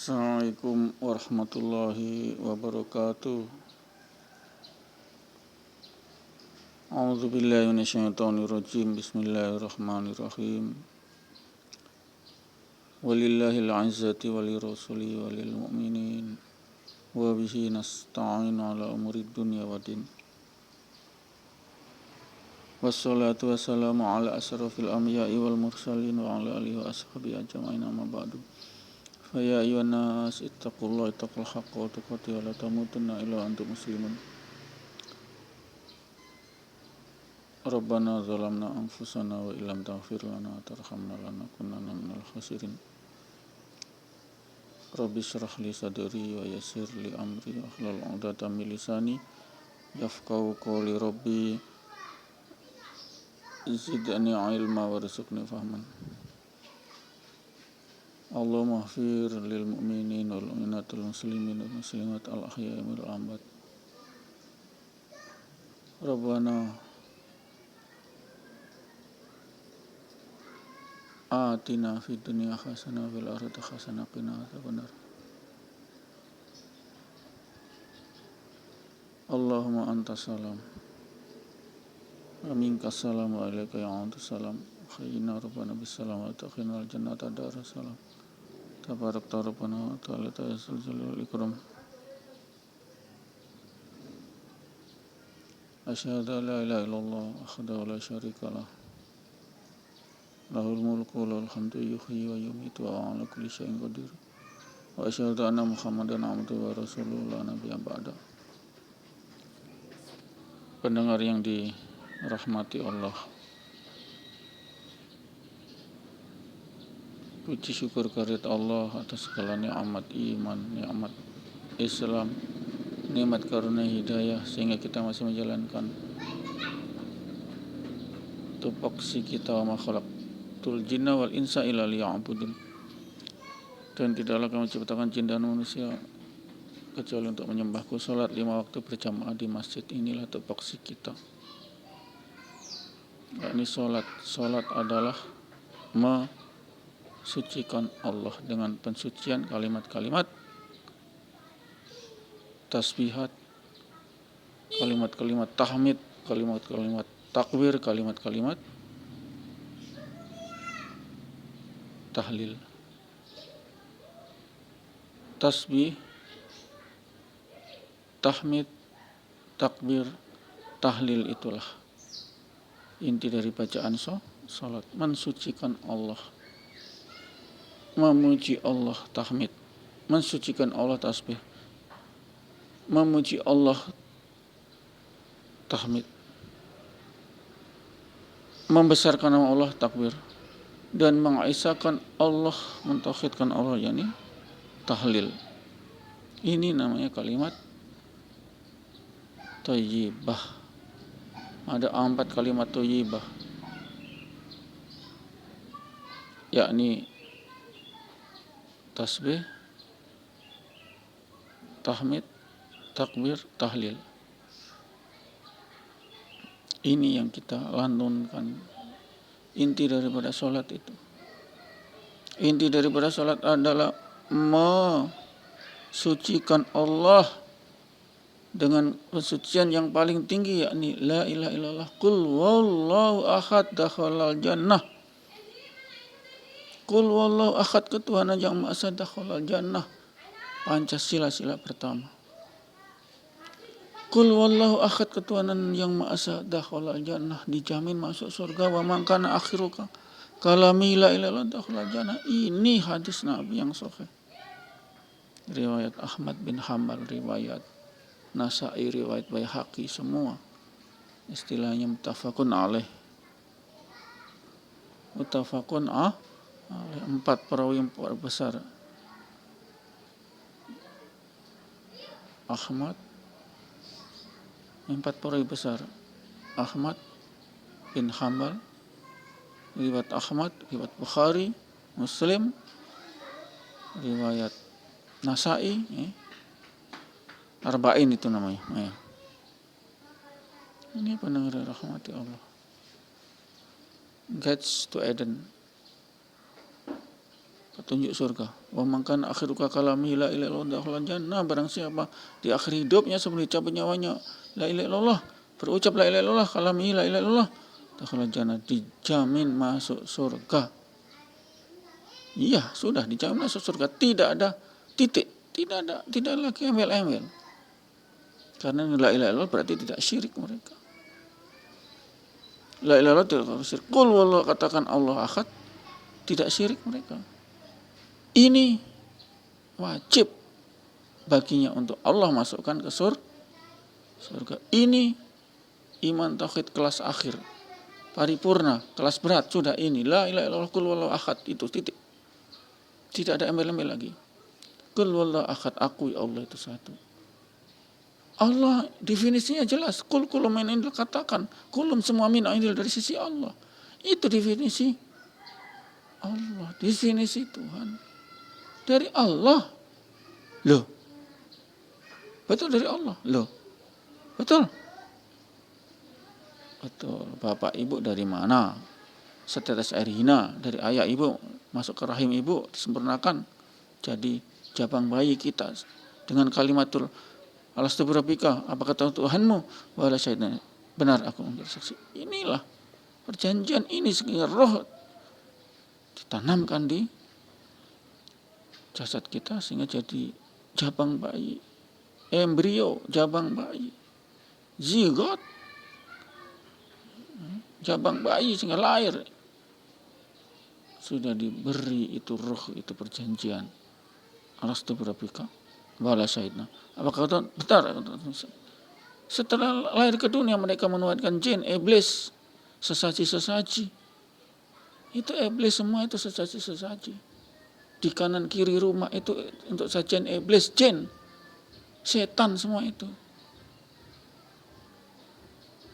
Assalamualaikum warahmatullahi wabarakatuh. A'udzubillahi minasyaitonirrajim. Bismillahirrahmanirrahim. Walillahil 'izzati walirrasuli walil mu'minin wa bihi nasta'inu ala umurid dunya waddin. Wassalatu wassalamu ala asrafil anbiya'i wal mursalin wa ala alihi wa ashabihi ajma'in, amma ba'du. Faya ayyuhan nas ittaqullaha taqal haqqa wa tuqatih wa la tamutunna illa antum muslimun. Rabbana zalamna anfusana wa illam taghfir lana wa tarhamna lanakunanna minal khasirin. Rabbi shrah li sadri wa yassir li amri wahlul 'uqdatam min lisani yafqahu qawli. Rabbi zidni ilma warzuqni fahman. Allahumma ighfir lil mu'minin wal mu'minat wal muslimin wal muslimat al ahya'i wal amwat. Rabbana atina fid dunya hasanah wa fil akhirati hasanah wa qina adzabannar. Allahumma antas salam wa minkas salam wa ilaika ya'udus salam. Khayyina rabbana bis salam wa takhina al jannata darus salam. Tabarakta rabbana wa ta'ala ta'ala wal ikram. Asyhadu an la ilaha illallah wahdahu la syarika lah. Lahul mulku wa lahul hamdu yuhyi wa yumiitu wa ala kulli syai'in qadir. Wa asyhadu anna Muhammadan abduhu wa rasuluhu la nabiyya ba'da. Pendengar yang dirahmati Allah, puji syukur kehadirat Allah atas segala nikmat iman, nikmat Islam, nikmat karunia hidayah sehingga kita masih menjalankan tupoksi kita wa ma khalaqtul jinna wal insa illa liya'budun. Dan tidaklah kami menciptakan jin dan manusia kecuali untuk menyembahku. Salat 5 waktu berjamaah di masjid, inilah tupoksi kita. Yakni salat adalah sucikan Allah dengan pensucian kalimat-kalimat tasbihat, kalimat-kalimat tahmid, kalimat-kalimat takbir, kalimat-kalimat tahlil. Tasbih, tahmid, takbir, tahlil itulah inti dari bacaan salat. Mensucikan Allah, memuji Allah tahmid, mensucikan Allah tasbih, memuji Allah tahmid, membesarkan nama Allah takbir, dan mengisahkan Allah, mentauhidkan Allah, yakni tahlil. Ini namanya kalimat thayyibah. Ada 4 kalimat thayyibah, yakni tasbih, tahmid, takbir, tahlil. Ini yang kita lantunkan. Inti daripada sholat itu. Inti daripada sholat adalah mensucikan Allah dengan pensucian yang paling tinggi, yakni la ilaha illallah. Qul wallahu ahad dakhalal jannah. Qul wallahu ahad, ketuhanan yang maha esa, dakhalal jannah. Pancasila sila pertama. Qul wallahu ahad, ketuhanan yang maha esa, dakhalal jannah, dijamin masuk surga. Wa man kana akhiru kalami la ilaha illallah dakhalal jannah. Ini hadis Nabi yang sahih. Riwayat Ahmad bin Hanbal, riwayat Nasa'i, riwayat Baihaqi, semua istilahnya muttafaqun alaih. Muttafaqun alaih, 4 perawi yang besar. Ahmad, 4 perawi besar. Ahmad bin Hanbal, riwayat Ahmad, riwayat Bukhari, Muslim, riwayat Nasa'i, Arba'in itu namanya. Ini pendengar rahmati Allah. Guides to Eden. petunjuk surga. Wa man kana akhiru kalamihi la ilaha illallah dakhala jannah. Barang siapa di akhir hidupnya sebelum dicabut nyawanya la ilaha illallah, berucap la ilaha illallah, kalamihi la ilaha illallah, dakhala jannah, dijamin masuk surga. Iya, sudah dijamin masuk surga. Tidak ada titik, tidak lagi embel-embel. Karena la ilaha illallah berarti tidak syirik mereka. La ilaha illallah tidak syirik. Qul wallahu, katakan Allah ahad, tidak syirik mereka. Ini wajib baginya untuk Allah masukkan ke surga. Ini iman tauhid kelas akhir, paripurna, kelas berat, sudah ini. La ilaha illallah qul wallahu ahad, itu titik. Tidak ada embel-embel lagi. Qul wallahu ahad, akui Allah itu satu. Allah definisinya jelas. Qul kullu min indil, katakan kulum semua min indil, dari sisi Allah. Itu definisi Allah, definisi Tuhan. Dari Allah. Loh. Betul, dari Allah. Loh. Betul. Betul. Bapak ibu dari mana? Setetes air hina dari ayah ibu masuk ke rahim ibu, disempurnakan jadi jabang bayi kita dengan kalimatul alastu birabbika, apa kata Tuhanmu, wala syahidna, benar aku menjadi saksi. Inilah perjanjian ini, sehingga roh ditanamkan di jasad kita sehingga jadi jabang bayi, embrio jabang bayi, zigot jabang bayi sehingga lahir. Sudah diberi itu roh, itu perjanjian. Alastu birabbika wala syahidna. Apakah kata benar? Setelah lahir ke dunia mereka menuhankan jin, iblis, sesaji-sesaji. Itu iblis semua, itu sesaji-sesaji. Di kanan kiri rumah itu untuk sajian iblis, jin, setan semua itu.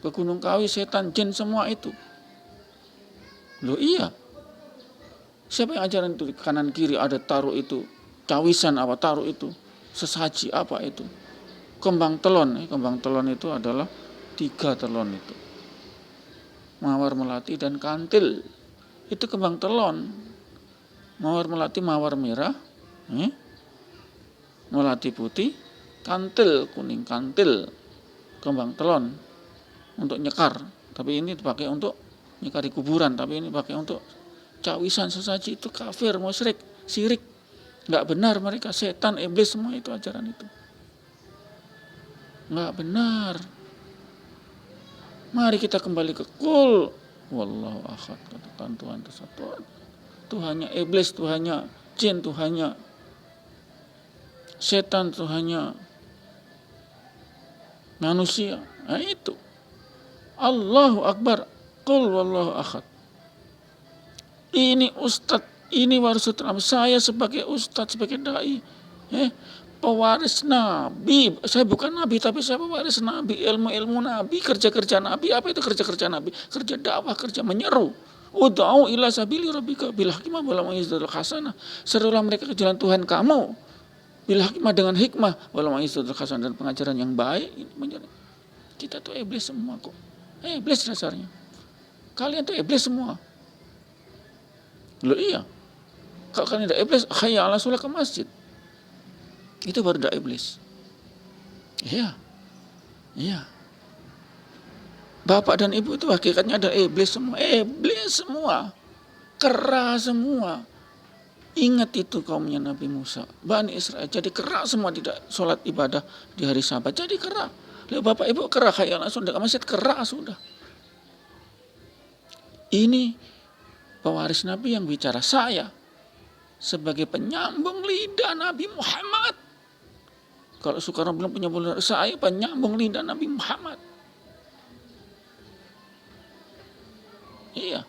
Ke Gunung Kawi setan, jin semua itu. Loh iya. Siapa yang ajaran itu? Di kanan kiri ada taruh itu, cawisan apa taruh itu, sesaji apa itu. Kembang telon, kembang telon itu adalah 3 telon itu. Mawar melati dan kantil. Itu kembang telon. Mawar melati, mawar merah, melati putih, kantil kuning, kantil, kembang telon untuk nyekar. Tapi ini dipakai untuk nyekar di kuburan, tapi ini dipakai untuk cawisan sesaji. Itu kafir, musyrik, syirik. Enggak benar mereka, setan, iblis semua itu ajaran itu. Enggak benar. Mari kita kembali ke qul wallahu ahad, katakan Tuhan itu satu. Tuhannya iblis, Tuhannya jin, Tuhannya setan, Tuhannya manusia. Nah itu. Allahu Akbar. Qul wallahu ahad. Ini ustadz, ini warisatul Nabi. Saya sebagai ustadz, sebagai dai, pewaris Nabi. Saya bukan Nabi, tapi saya pewaris Nabi. Ilmu-ilmu Nabi, kerja-kerja Nabi. Apa itu kerja-kerja Nabi? Kerja dakwah, kerja menyeru. Ud'u ila sabili rabbika bil hikmah wal mau'izatil hasanah. Serulah mereka ke jalan Tuhan kamu bil hikmah, dengan hikmah, wal mau'izatil hasanah, dan pengajaran yang baik. Kita tuh iblis semua kok. Iblis dasarnya. Kalian tuh iblis semua. Loh iya. Kalau kalian tidak iblis, hayya 'ala shalah ke masjid. Itu baru dak iblis. Iya. Iya. Bapak dan ibu itu hakikatnya ada iblis semua. Iblis semua. Kera semua. Ingat itu kaumnya Nabi Musa, Bani Israel. Jadi kera semua, tidak sholat ibadah di hari Sabat. Jadi kera. Lihat bapak ibu kera, hayya 'ala shalah ke masjid, kera sudah. Ini pewaris Nabi yang bicara, saya sebagai penyambung lidah Nabi Muhammad. Kalau Soekarno bilang penyambung lidah, saya penyambung lidah Nabi Muhammad. Iya.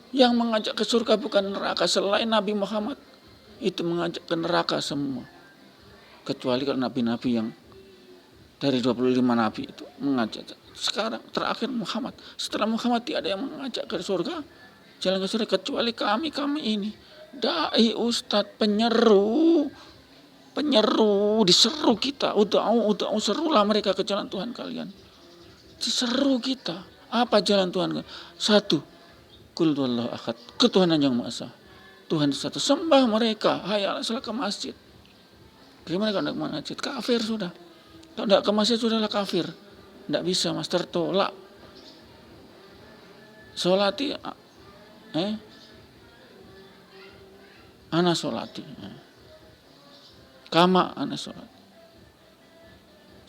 Yang mengajak ke surga bukan neraka, selain Nabi Muhammad itu mengajak ke neraka semua. Kecuali kalau nabi-nabi yang dari 25 nabi itu mengajak. Sekarang terakhir Muhammad. Setelah Muhammad tidak ada yang mengajak ke surga, jalan ke surga, kecuali kami ini. Dai, ustadz, penyeru, diseru kita. Ud'u, serulah mereka ke jalan Tuhan kalian. Diseru kita. Apa jalan Tuhan? 1. Qul huwallahu ahad, ketuhanan yang Maha Esa. Tuhan satu, sembah mereka, hayya 'alas shalah, ke masjid. Gimana kalau tidak ke masjid? Kafir sudah. Kalau tidak ke masjid sudahlah kafir. Tidak bisa, mas, tertolak. Solati, ana solati. Kama ana solati.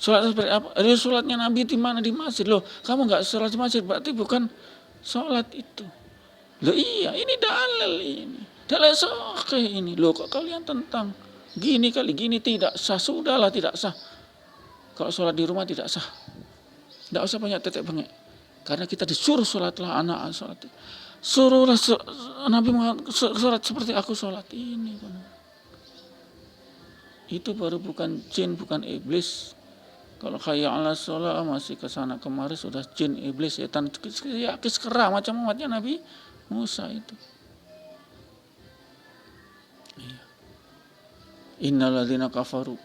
Sholat seperti apa? Sholatnya Nabi di mana? Di masjid. Loh, kamu nggak sholat di masjid, berarti bukan sholat itu. Loh iya, ini dalil ini. Dalil sahih ini. Loh kok kalian tentang gini kali, gini tidak sah. Sudahlah tidak sah. Kalau sholat di rumah tidak sah. Tidak usah banyak tetek bengek. Karena kita disuruh sholatlah anak sholat. Suruhlah Nabi sholat seperti aku sholat ini. Itu baru bukan jin, bukan iblis. Kalau hayya 'alas shalah masih kesana kemari sudah jin, iblis, setan, kera macam umatnya Nabi Musa itu. Iya. Innal ladzina kafaru.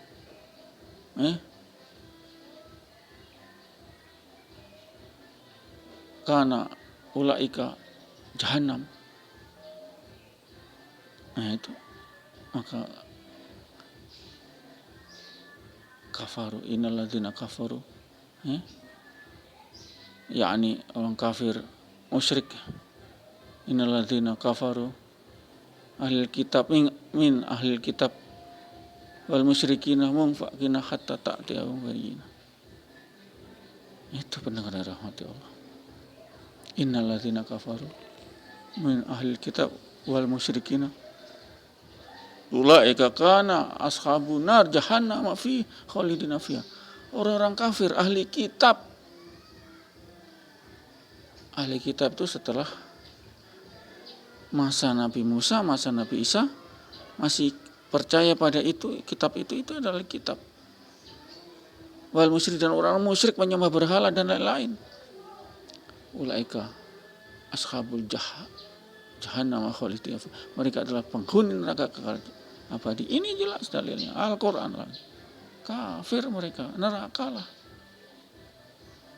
Kana ulaika jahannam. Nah itu, maka kafaru, innal ladzina kafaru, yakni orang kafir musyrik. Innal ladzina kafaru ahli kitab min ahli kitab wal musyrikina munfaqina hatta ta'tiyahum bayyinah. Itu pendengar rahmati Allah. Innal ladzina kafaru min ahli kitab wal musyrikina ulaika kana ashabun nar jahannam fi khalidina fiha. Orang-orang kafir ahli kitab. Ahli kitab itu setelah masa Nabi Musa, masa Nabi Isa, masih percaya pada itu, kitab itu adalah kitab. Wal musyrik, dan orang musyrik menyembah berhala dan lain-lain. Ulaika ashabul jahannam khalidina fiha. Mereka adalah penghuni neraka kekal abadi. Ini jelas dalilnya, Al-Quran lah. Kafir mereka, neraka lah.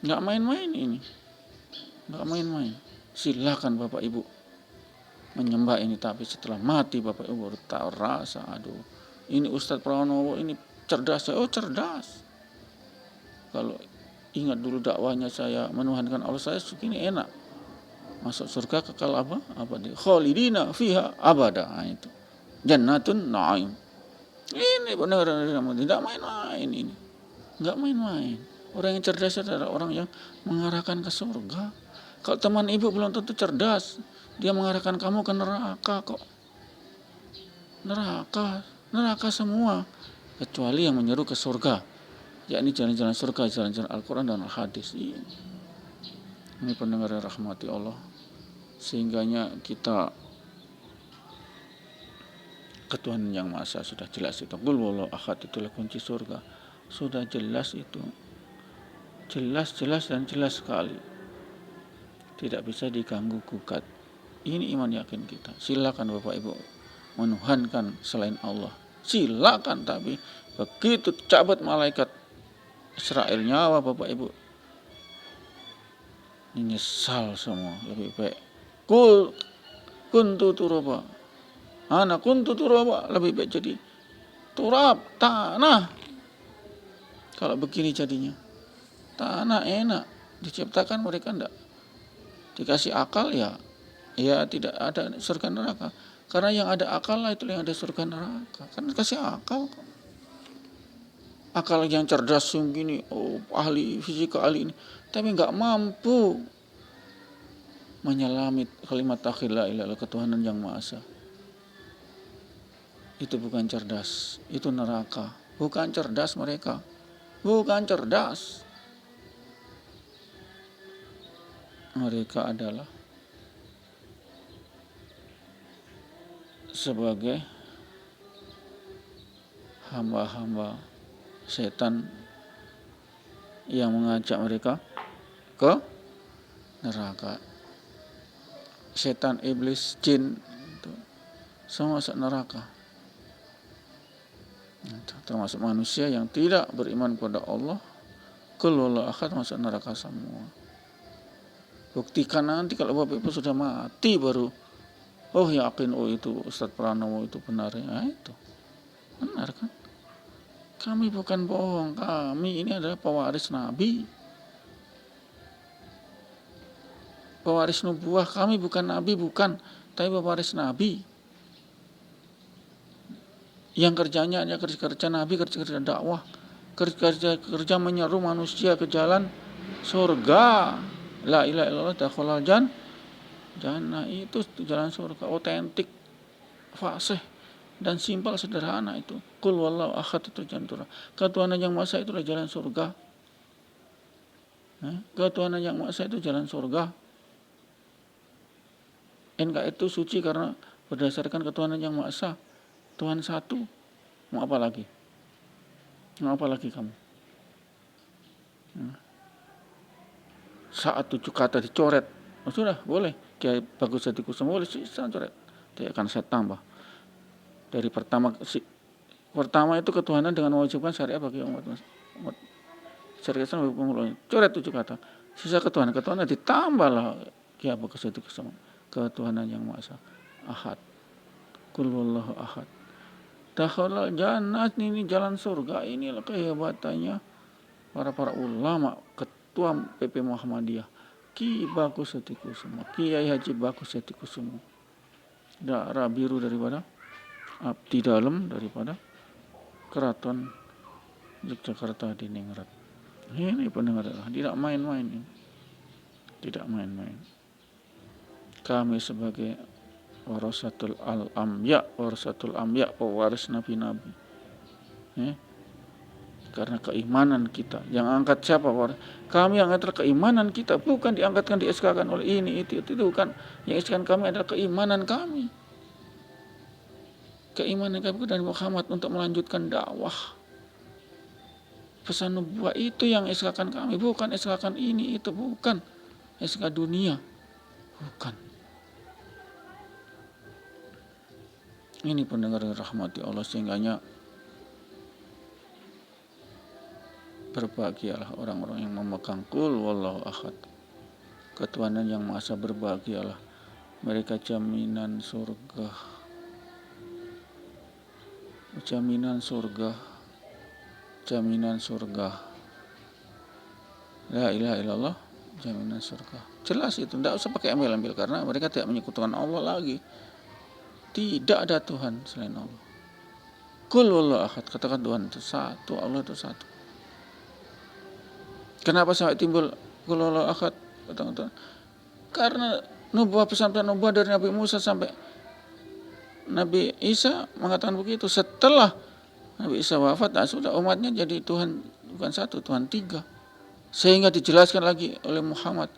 Nggak main-main ini, nggak main-main. Silakan Bapak Ibu menyembah ini, tapi setelah mati Bapak Ibu baru tahu rasa, aduh, ini Ustadz Pranowo ini cerdas. Oh cerdas. Kalau ingat dulu dakwahnya saya menuhankan Allah, saya segini enak. Masuk surga kekal abadi. Khalidina fiha abada. Nah, itu. Jannatun na'im. Ini benar-benar tidak main-main ini. Enggak main-main. Orang yang cerdas adalah orang yang mengarahkan ke surga. Kalau teman ibu belum tentu cerdas, dia mengarahkan kamu ke neraka kok. Neraka semua, kecuali yang menyeru ke surga, yakni jalan-jalan surga, jalan-jalan Al-Quran dan Al-Hadis. Ini pendengar rahmati Allah. Sehingganya kita ketuhanan yang Maha Esa sudah jelas itu. Qul huwallahu ahad, itulah kunci surga. Sudah jelas itu. Jelas dan jelas sekali. Tidak bisa diganggu gugat. Ini iman yakin kita. Silakan Bapak Ibu menuhankan selain Allah. Silakan, tapi begitu cabut malaikat Israel nyawa Bapak Ibu, nyesal semua. Lebih baik kuntu turaba, anak kuntu turaba, lebih baik jadi turab, tanah. Kalau begini jadinya tanah enak, diciptakan mereka enggak dikasih akal, ya tidak ada surga neraka. Karena yang ada akal lah itu yang ada surga neraka. Kan kasih akal kok. Akal yang cerdas gini, ahli fisika ahli ini, tapi nggak mampu menyelami kalimat tauhid la ilaha illallah, ketuhanan yang Maha Esa. Itu bukan cerdas, itu neraka. Bukan cerdas mereka, bukan cerdas. Mereka adalah sebagai hamba-hamba setan yang mengajak mereka ke neraka. Setan, iblis, jin itu semua masuk neraka. Termasuk manusia yang tidak beriman kepada Allah, qul huwallahu ahad, masuk neraka semua. Buktikan nanti kalau Bapak Ibu sudah mati baru yakin itu Ustadz Pranowo itu benar ya, itu benar kan. Kami bukan bohong, kami ini adalah pewaris Nabi, pewaris nubuah. Kami bukan Nabi, bukan, tapi pewaris Nabi yang kerjanya hanya kerja Nabi, kerja dakwah, kerja menyeru manusia ke jalan surga. La ilaha illallah dakhalal jannah, itu jalan surga otentik, fasih dan simpel, sederhana itu. Qul wallahu ahad itu jalan surga. Ketuhanan yang Maha Esa itulah jalan surga. Ketuhanan yang Maha Esa itu jalan surga. NKRI itu suci karena berdasarkan ketuhanan yang Maha Esa. Tuhan satu. Mau apa lagi? Mau apa lagi kamu? Saat 7 kata dicoret, sudah boleh. Kiai Bagus Hadikusumo boleh saya coret. Tidak akan saya tambah. Dari pertama itu ketuhanan dengan mewajibkan syariat bagi umat syariat Islam bagi pemulanya. Coret 7 kata. Sisa ketuhanan ditambahlah Kiai Bagus Hadikusumo. Ketuhanan yang Maha Esa. Ahad. Qul wallahu ahad. Dakhalal jannah, ini jalan surga. Inilah kehebatannya para ulama, ketua PP Muhammadiyah, Ki Bagus Hadikusumo, Kiai Haji Bagus Hadikusumo. Darah biru daripada abdi dalam daripada Keraton Yogyakarta di Ningrat. Ini pendengar, tidak main-main ini. Tidak main-main. Kami sebagai warasatul amya, pewaris nabi-nabi. Karena keimanan kita. Yang angkat siapa? Kami yang angkat keimanan kita, bukan diangkatkan, di-SK-kan oleh ini, itu bukan. Yang SK-kan kami adalah keimanan kami. Keimanan kami dari Muhammad untuk melanjutkan dakwah. Pesan nubuah itu yang SK-kan kami, bukan SK-kan ini, itu bukan. SK dunia, bukan. Ini pendengar rahmati Allah, sehingganya berbahagialah orang-orang yang memegang Qul wallahu ahad, ketuhanan yang Maha Esa. Berbahagialah mereka, jaminan surga, jaminan surga, jaminan surga. La ilaha illallah, jaminan surga. Jelas itu, tidak usah pakai ambil-ambil, karena mereka tidak menyekutukan Allah lagi. Tidak ada Tuhan selain Allah. Qul wallahu ahad, katakan Tuhan itu satu, Allah itu satu. Kenapa sampai timbul Qul wallahu ahad? Karena nubuah, pesan-pesan nubuah dari Nabi Musa sampai Nabi Isa mengatakan begitu. Setelah Nabi Isa wafat, sudah umatnya jadi Tuhan bukan satu, Tuhan 3. Sehingga dijelaskan lagi oleh Muhammad,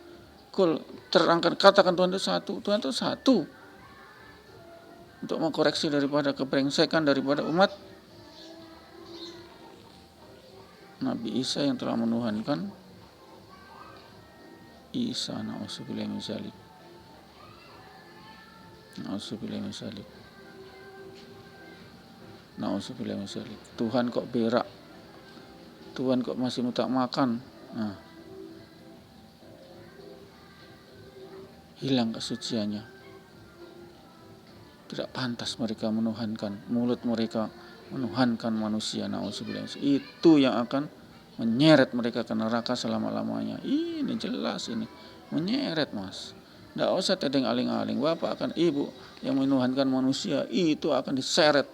Qul, terangkan, katakan Tuhan itu satu, Tuhan itu satu. Untuk mengkoreksi daripada kebrengsekan daripada umat Nabi Isa yang telah menuhankan Isa. Na'udzubillah min dzalik. Na'udzubillah min dzalik. Na'udzubillah min dzalik. Tuhan kok berak, Tuhan kok masih minta makan. Hilang kesuciannya. Tidak pantas mereka menuhankan, mulut mereka menuhankan manusia. Na'udzubillah. Itu yang akan menyeret mereka ke neraka selama-lamanya. Ini jelas, ini menyeret, Mas. Tidak usah tedeng aling-aling. Bapak akan, ibu yang menuhankan manusia itu akan diseret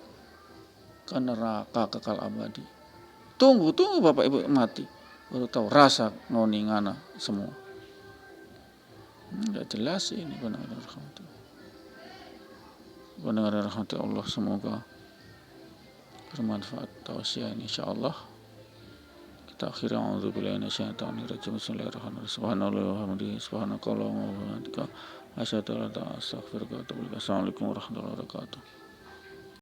ke neraka kekal abadi. Tunggu Bapak Ibu mati, baru tahu rasa ngoni-ngana semua. Tidak jelas ini, benar-benar rahmati Allah. Semoga bermanfaat tausiah ini, insyaallah. Kita akhiri, a'udzubillahi minasyaitonir rajim. Bismillahirrahmanirrahim. Subhanallah wa hamdihi, subhanakallahumma wa bihamdika, asyhadu an la ilaha illa anta, astaghfiruka wa atubu ilaik. Assalamualaikum warahmatullahi wabarakatuh.